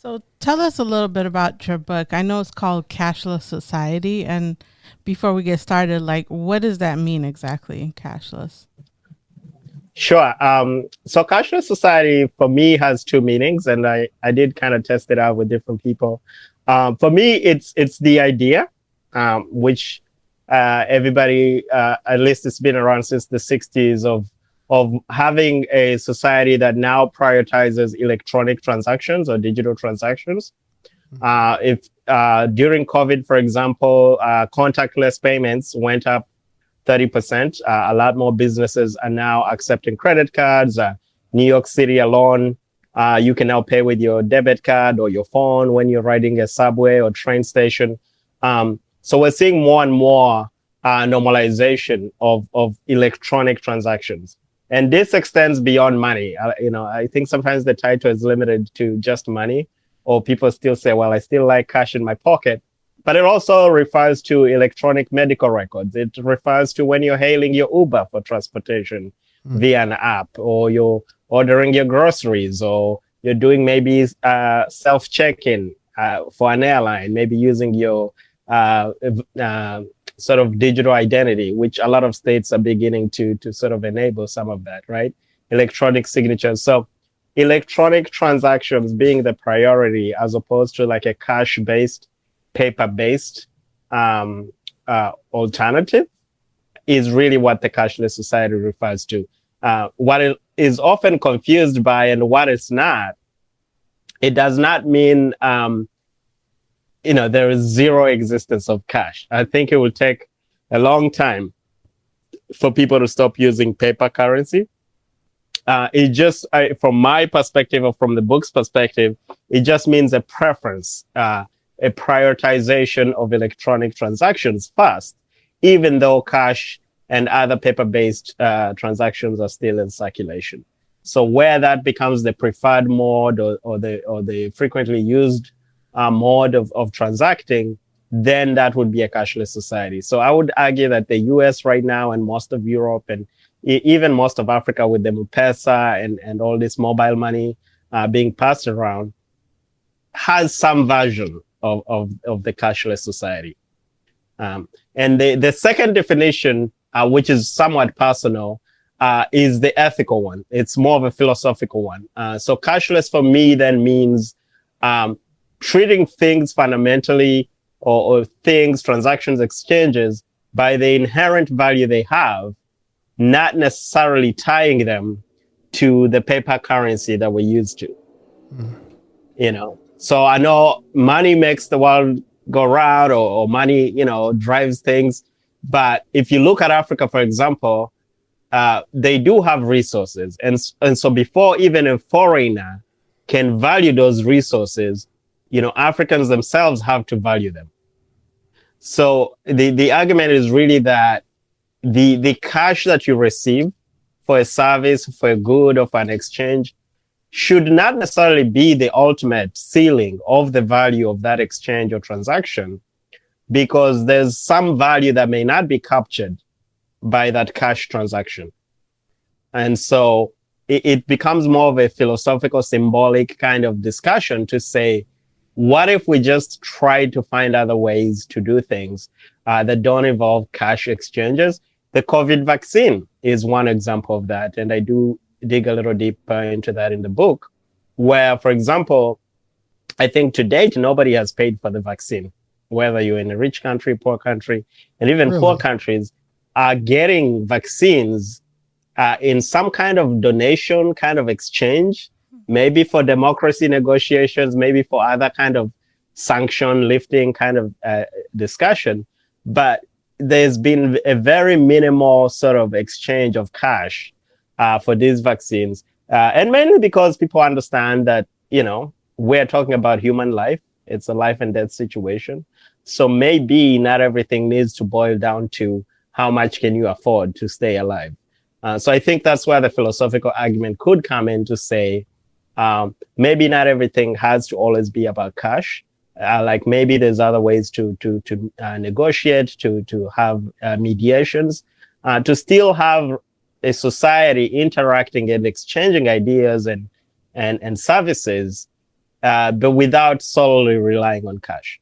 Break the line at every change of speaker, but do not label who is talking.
So tell us a little bit about your book. I know it's called Cashless Society. And before we get started, like, what does that mean exactly, cashless?
Sure. So cashless society for me has two meanings, and I did kind of test it out with different people. For me, it's the idea, which everybody, at least it's been around since the 60s, of having a society that now prioritizes electronic transactions or digital transactions. If During COVID, for example, contactless payments went up 30%. A lot more businesses are now accepting credit cards. New York City alone, you can now pay with your debit card or your phone when you're riding a subway or train station. So we're seeing more and more normalization of electronic transactions. And this extends beyond money. I think sometimes the title is limited to just money, or people still say, well, I still like cash in my pocket. But it also refers to electronic medical records. It refers to when you're hailing your Uber for transportation via an app, or you're ordering your groceries, or you're doing maybe self check-in for an airline, maybe using your uh, uh, sort of digital identity, which a lot of states are beginning to sort of enable some of that, right? Electronic signatures. So electronic transactions being the priority as opposed to like a cash-based, paper-based alternative is really what the cashless society refers to. What it is often confused by and what it's not, it does not mean there is zero existence of cash. I think it will take a long time for people to stop using paper currency. From my perspective or from the book's perspective, it just means a preference, a prioritization of electronic transactions first, even though cash and other paper-based transactions are still in circulation. So where that becomes the preferred mode or the frequently used mode of transacting, then that would be a cashless society. So I would argue that the US right now and most of Europe and even most of Africa with the M-Pesa and all this mobile money being passed around has some version of the cashless society. And the second definition, which is somewhat personal, is the ethical one. It's more of a philosophical one. So cashless for me then means treating things fundamentally or things, transactions, exchanges by the inherent value they have, not necessarily tying them to the paper currency that we're used to. So I know money makes the world go round, or money, drives things. But if you look at Africa, for example, they do have resources. And so before even a foreigner can value those resources, Africans themselves have to value them. So the argument is really that the cash that you receive for a service, for a good, or for an exchange should not necessarily be the ultimate ceiling of the value of that exchange or transaction, because there's some value that may not be captured by that cash transaction. And so it becomes more of a philosophical, symbolic kind of discussion to say, what if we just try to find other ways to do things that don't involve cash exchanges? The COVID vaccine is one example of that. And I do dig a little deeper into that in the book, where, for example, I think to date, nobody has paid for the vaccine, whether you're in a rich country, poor country, and even poor countries are getting vaccines in some kind of donation, kind of exchange, maybe for democracy negotiations, maybe for other kind of sanction lifting kind of discussion. But there's been a very minimal sort of exchange of cash for these vaccines. And mainly because people understand that, we're talking about human life. It's a life and death situation. So maybe not everything needs to boil down to how much can you afford to stay alive. So I think that's where the philosophical argument could come in to say, maybe not everything has to always be about cash. Like maybe there's other ways to negotiate, to have mediations, to still have a society interacting and exchanging ideas and services but without solely relying on cash.